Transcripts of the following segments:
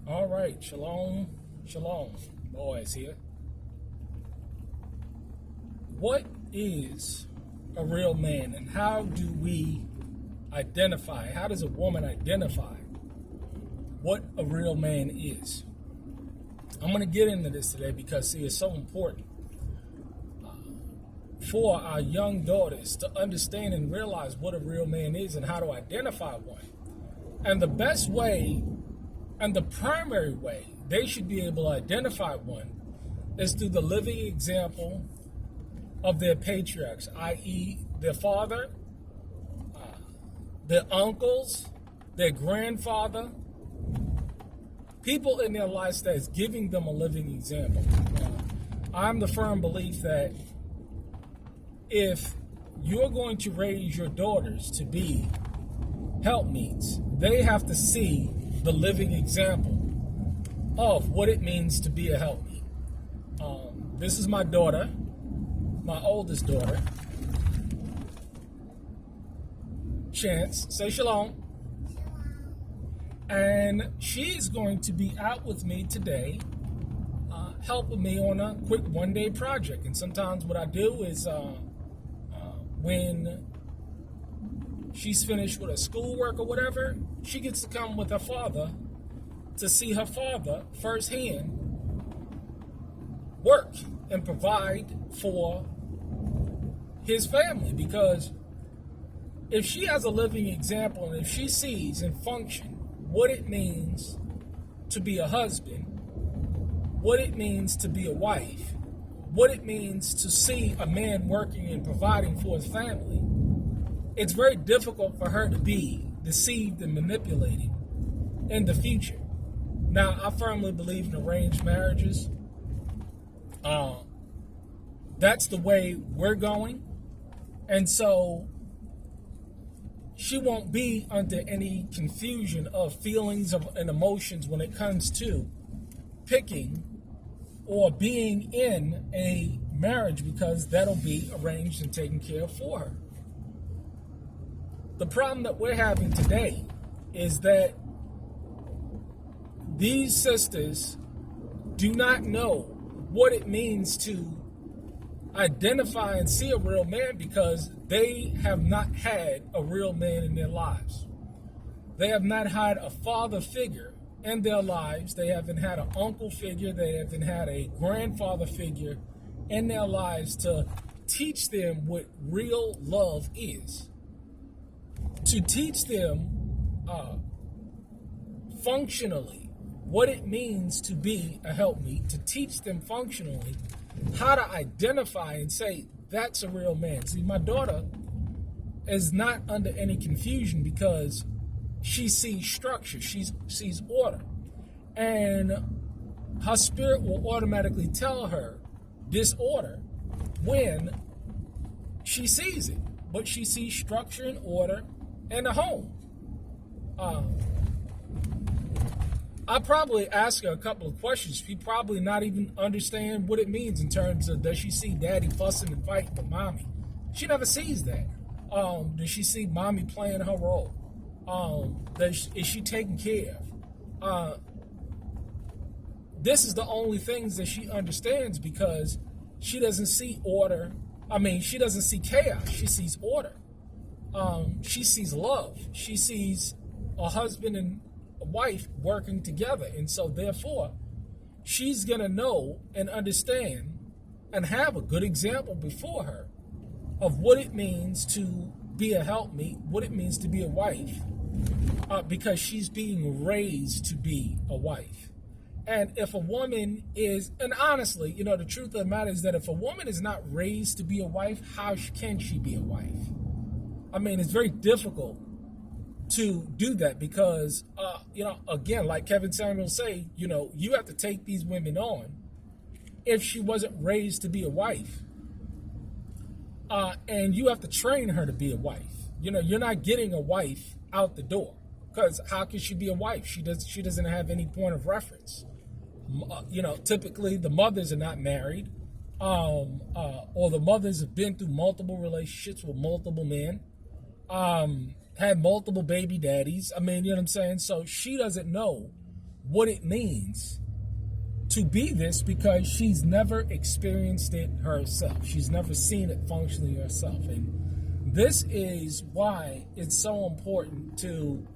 All right, shalom, shalom, boys here. What is a real man, and how do we identify? How does a woman identify what a real man is? I'm going to get into this today because, see, it's so important for our young daughters to understand and realize what a real man is and how to identify one. And the best way and the primary way they should be able to identify one is through the living example of their patriarchs, i.e., their father, their uncles, their grandfather, people in their lives that is giving them a living example. I'm the firm belief that if you're going to raise your daughters to be helpmeets, they have to see the living example of what it means to be a helpmeet. This is my daughter, my oldest daughter, Chance. Say shalom. And she's going to be out with me today, helping me on a quick one-day project. And sometimes what I do is when she's finished with her schoolwork or whatever, she gets to come with her father to see her father firsthand work and provide for his family. Because if she has a living example and if she sees and function what it means to be a husband, what it means to be a wife, what it means to see a man working and providing for his family, it's very difficult for her to be deceived and manipulated in the future. Now, I firmly believe in arranged marriages. That's the way we're going. And so she won't be under any confusion of feelings and emotions when it comes to picking or being in a marriage, because that'll be arranged and taken care of for her. The problem that we're having today is that these sisters do not know what it means to identify and see a real man, because they have not had a real man in their lives. They have not had a father figure in their lives. They haven't had an uncle figure. They haven't had a grandfather figure in their lives to teach them what real love is, to teach them functionally what it means to be a helpmeet, to teach them functionally how to identify and say, that's a real man. See, my daughter is not under any confusion because she sees structure, she sees order. And her spirit will automatically tell her disorder when she sees it. But she sees structure and order in the home. I probably ask her a couple of questions. She probably not even understand what it means in terms of, does she see daddy fussing and fighting with mommy? She never sees that. Does she see mommy playing her role? Is she taken care of? This is the only things that she understands, because she doesn't see order. She doesn't see chaos. She sees order. She sees love. She sees a husband and a wife working together. And so therefore, she's going to know and understand and have a good example before her of what it means to be a helpmeet, what it means to be a wife, because she's being raised to be a wife. And if a woman is, and honestly, the truth of the matter is that if a woman is not raised to be a wife, how can she be a wife? It's very difficult to do that because, again, like Kevin Samuel say, you have to take these women on if she wasn't raised to be a wife. And you have to train her to be a wife. You're not getting a wife out the door, because how can she be a wife? She doesn't have any point of reference. Typically the mothers are not married, or the mothers have been through multiple relationships with multiple men, had multiple baby daddies. You know what I'm saying? So she doesn't know what it means to be this because she's never experienced it herself. She's never seen it functionally herself. And this is why it's so important to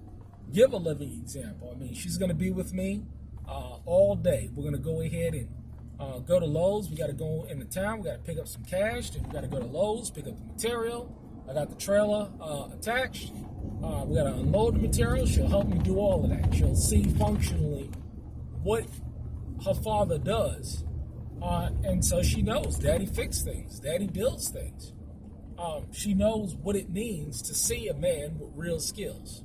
give a living example. I mean, she's going to be with me all day. We're going to go ahead and go to Lowe's. We got to go into town. We got to pick up some cash. Then we got to go to Lowe's, pick up the material. I got the trailer attached. We got to unload the material. She'll help me do all of that. She'll see functionally what her father does. And so she knows Daddy fixes things. Daddy builds things. She knows what it means to see a man with real skills.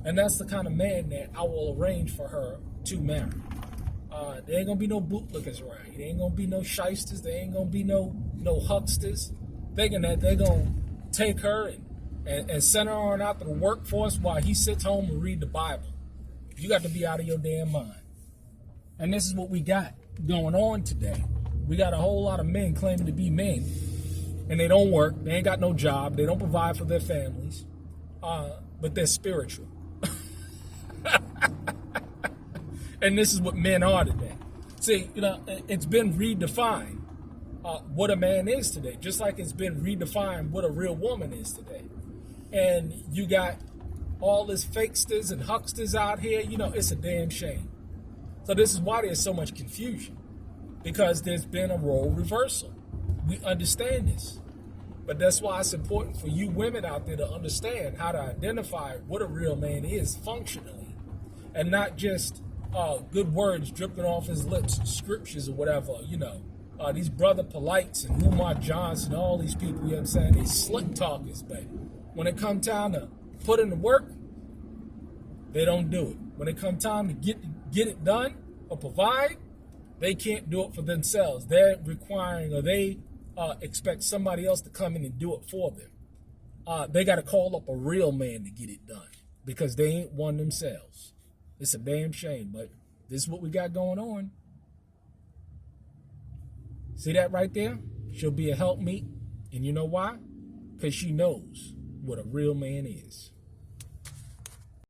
And that's the kind of man that I will arrange for her to marry. There ain't gonna be no bootlickers around. There ain't gonna be no shysters. There ain't gonna be no hucksters thinking that they're gonna take her and send her on out to the workforce while he sits home and read the Bible. You got to be out of your damn mind. And this is what we got going on today. We got a whole lot of men claiming to be men, and they don't work. They ain't got no job. They don't provide for their families, but they're spiritual. And this is what men are today. See, it's been redefined what a man is today, just like it's been redefined what a real woman is today. And you got all this fakesters and hucksters out here. It's a damn shame. So this is why there's so much confusion, because there's been a role reversal. We understand this. But that's why it's important for you women out there to understand how to identify what a real man is functionally, and not just good words dripping off his lips, scriptures or whatever, these Brother Polites and Umar Johnson, all these people, you understand, they slick talkers, but when it come time to put in the work, they don't do it. When it come time to get it done or provide, they can't do it for themselves. They're requiring, or they expect somebody else to come in and do it for them. They got to call up a real man to get it done because they ain't one themselves. It's a damn shame, but this is what we got going on. See that right there? She'll be a helpmeet. And you know why? Because she knows what a real man is.